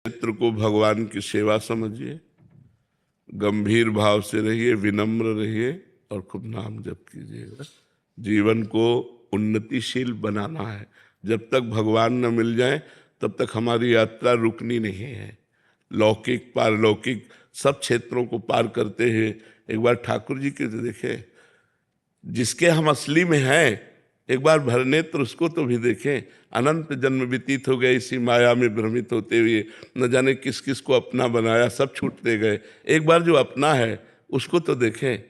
क्षेत्र को भगवान की सेवा समझिए, गंभीर भाव से रहिए, विनम्र रहिए और खूब नाम जप कीजिएगा। जीवन को उन्नतिशील बनाना है। जब तक भगवान न मिल जाए तब तक हमारी यात्रा रुकनी नहीं है। लौकिक पारलौकिक सब क्षेत्रों को पार करते हुए एक बार ठाकुर जी के देखें, जिसके हम असली में हैं, एक बार भरनेत्र उसको तो भी देखें। अनंत जन्म व्यतीत हो गए इसी माया में भ्रमित होते हुए, न जाने किस किस को अपना बनाया, सब छूटते गए। एक बार जो अपना है उसको तो देखें,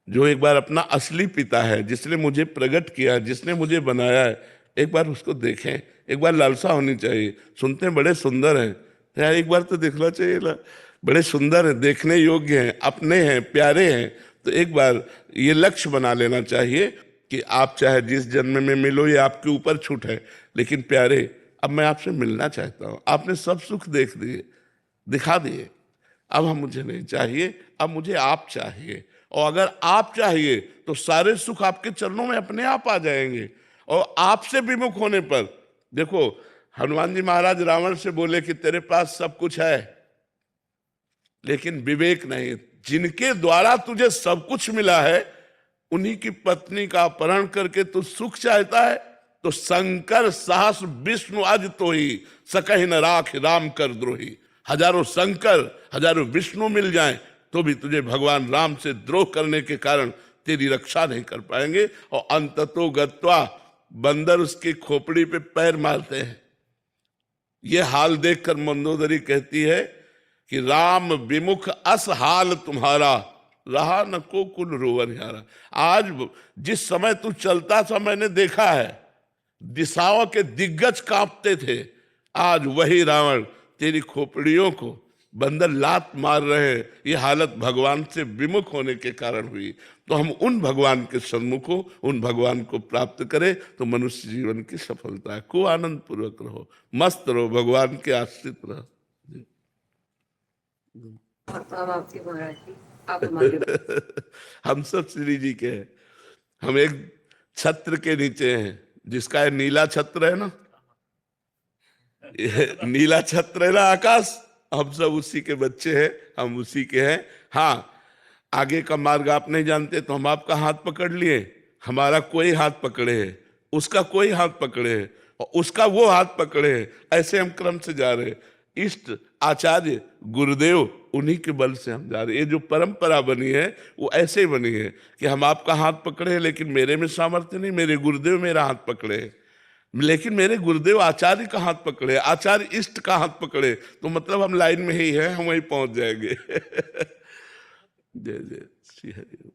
जो एक बार अपना असली पिता है, जिसने मुझे प्रकट किया, जिसने मुझे बनाया है, एक बार उसको देखें। एक बार लालसा होनी चाहिए। सुनते हैं बड़े सुंदर हैं, यार एक बार तो देखना चाहिए ना, बड़े सुंदर हैं, देखने योग्य हैं, अपने हैं, प्यारे हैं। तो एक बार ये लक्ष्य बना लेना चाहिए कि आप चाहे जिस जन्म में मिलो, ये आपके ऊपर छूट है, लेकिन प्यारे अब मैं आपसे मिलना चाहता हूँ। आपने सब सुख देख दिए, दिखा दिए, अब हम मुझे नहीं चाहिए, अब मुझे आप चाहिए। और अगर आप चाहिए तो सारे सुख आपके चरणों में अपने आप आ जाएंगे। और आपसे विमुख होने पर देखो, हनुमान जी महाराज रावण से बोले कि तेरे पास सब कुछ है लेकिन विवेक नहीं। जिनके द्वारा तुझे सब कुछ मिला है उन्हीं की पत्नी का अपहरण करके तू सुख चाहता है। तो शंकर सहस विष्णु आज तो ही सकहि न राख राम कर द्रोही। हजारों शंकर हजारों विष्णु मिल जाएं तो भी तुझे भगवान राम से द्रोह करने के कारण तेरी रक्षा नहीं कर पाएंगे। और अंततो गत्वा बंदर उसकी खोपड़ी पे पैर मारते हैं। ये हाल देखकर मंदोदरी कहती है कि राम विमुख अस हाल तुम्हारा, रहा न को कुल रोवन यारा। आज जिस समय तू चलता था मैंने देखा है, दिशाओं के दिग्गज कांपते थे। आज वही रावण तेरी खोपड़ियों को बंदर लात मार रहे हैं। ये हालत भगवान से विमुख होने के कारण हुई। तो हम उन भगवान के सन्मुख हो, उन भगवान को प्राप्त करें तो मनुष्य जीवन की सफलता है। खूब आनंद पूर्वक रहो, मस्त रहो, भगवान के आश्रित रहो। हम सब श्री जी के हैं। हम एक छत्र के नीचे हैं, जिसका है नीला छत्र है ना, नीला छत्र है ना आकाश, हम सब उसी के बच्चे हैं, हम उसी के हैं। हाँ, आगे का मार्ग आप नहीं जानते तो हम आपका हाथ पकड़ लिए, हमारा कोई हाथ पकड़े है, उसका कोई हाथ पकड़े है और उसका वो हाथ पकड़े है। ऐसे हम क्रम से जा रहे हैं। इष्ट आचार्य गुरुदेव उन्हीं के बल से हम जा रहे हैं। ये जो परंपरा बनी है वो ऐसे ही बनी है कि हम आपका हाथ पकड़े हैं, लेकिन मेरे में सामर्थ्य नहीं, मेरे गुरुदेव मेरा हाथ पकड़े हैं। लेकिन मेरे गुरुदेव आचार्य का हाथ पकड़े, आचार्य इष्ट का हाथ पकड़े, तो मतलब हम लाइन में ही हैं, हम वहीं पहुंच जाएंगे। जय जय श्री हरि।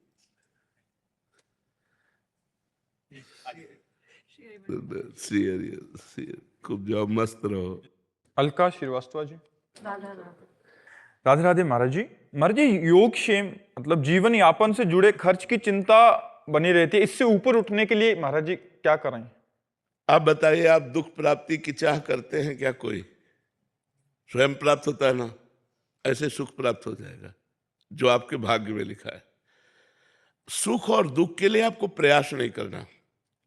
श्री हरि, खूब जाओ, मस्त रहो। अलका श्रीवास्तव जी। राधे राधे महाराज जी। महाराज जी, योग क्षेम मतलब जीवन यापन से जुड़े खर्च की चिंता बनी रहती है, इससे ऊपर उठने के लिए महाराज जी क्या करें? आप बताइए, आप दुख प्राप्ति की चाह करते हैं क्या? कोई स्वयं प्राप्त होता है ना, ऐसे सुख प्राप्त हो जाएगा जो आपके भाग्य में लिखा है। सुख और दुख के लिए आपको प्रयास नहीं करना,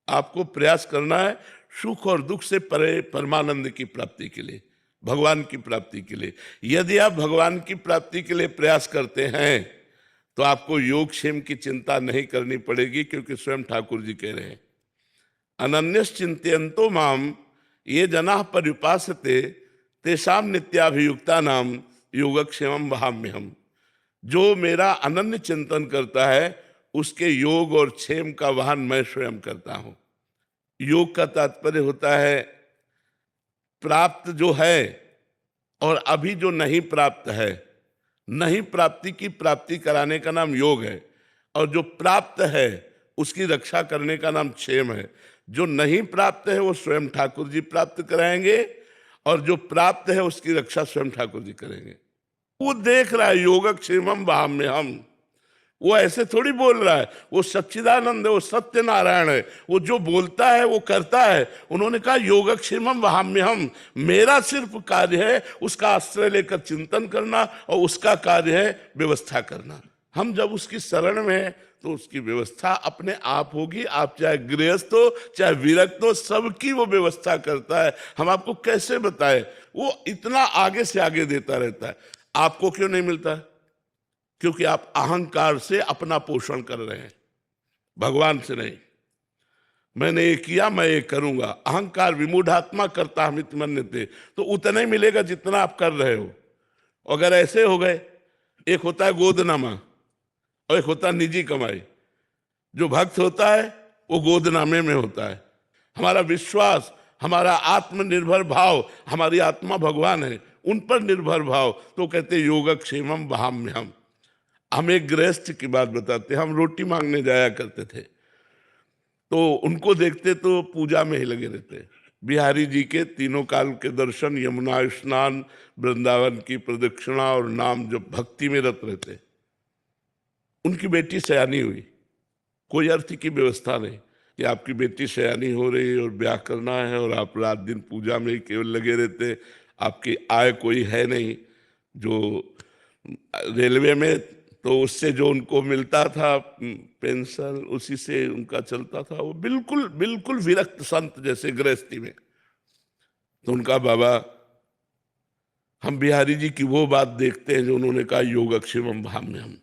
आपको प्रयास करना है सुख और दुख से परे परमानंद की प्राप्ति के लिए, भगवान की प्राप्ति के लिए। यदि आप भगवान की प्राप्ति के लिए प्रयास करते हैं तो आपको योग क्षेम की चिंता नहीं करनी पड़ेगी, क्योंकि स्वयं ठाकुर जी कह रहे हैं, अनन्यश्चिन्तयन्तो माम ये जनाः पर्युपासते तेषां नित्याभियुक्ता नाम योगक्षेमं वहाम्यहम्। जो मेरा अनन्य चिंतन करता है उसके योग और क्षेम का वाहन मैं स्वयं करता हूं। योग का तात्पर्य होता है प्राप्त जो है और अभी जो नहीं प्राप्त है, नहीं प्राप्ति की प्राप्ति कराने का नाम योग है, और जो प्राप्त है उसकी रक्षा करने का नाम क्षेम है। जो नहीं प्राप्त है वो स्वयं ठाकुर जी प्राप्त कराएंगे, और जो प्राप्त है उसकी रक्षा स्वयं ठाकुर जी करेंगे। वो देख रहा है योगक्षेमम वहाम्यहम्, वो ऐसे थोड़ी बोल रहा है, वो सच्चिदानंद है, वो सत्य नारायण है, वो जो बोलता है वो करता है। उन्होंने कहा योगक्षेमम वहाम्यहम्, मेरा सिर्फ कार्य है उसका आश्रय लेकर चिंतन करना और उसका कार्य है व्यवस्था करना। हम जब उसकी शरण में हैं तो उसकी व्यवस्था अपने आप होगी। आप चाहे गृहस्थ हो चाहे विरक्त हो, सबकी वो व्यवस्था करता है। हम आपको कैसे बताएं, वो इतना आगे से आगे देता रहता है। आपको क्यों नहीं मिलता? क्योंकि आप अहंकार से अपना पोषण कर रहे हैं, भगवान से नहीं। मैंने ये किया, मैं ये करूंगा। अहंकार विमूढ़ात्मा करता हमित मन्यते, तो उतना ही मिलेगा जितना आप कर रहे हो। अगर ऐसे हो गए, एक होता है गोदनामा और एक होता है निजी कमाई। जो भक्त होता है वो गोदनामे में होता है। हमारा विश्वास, हमारा आत्मनिर्भर भाव, हमारी आत्मा भगवान है, उन पर निर्भर भाव, तो कहते योगक्षेमम वहाम्यहम्। हम एक गृहस्थ की बात बताते हैं। हम रोटी मांगने जाया करते थे, तो उनको देखते तो पूजा में ही लगे रहते। बिहारी जी के तीनों काल के दर्शन, यमुना स्नान, वृंदावन की प्रदक्षिणा और नाम जब भक्ति में रत रहते। उनकी बेटी सयानी हुई, कोई अर्थ की व्यवस्था नहीं कि आपकी बेटी सयानी हो रही है और ब्याह करना है और आप रात दिन पूजा में ही केवल लगे रहते। आपकी आय कोई है नहीं। जो रेलवे में, तो उससे जो उनको मिलता था पेंशन, उसी से उनका चलता था। वो बिल्कुल बिल्कुल विरक्त संत जैसे गृहस्थी में। तो उनका बाबा, हम बिहारी जी की वो बात देखते हैं जो उन्होंने कहा योगक्षेमम भाम्यहम्।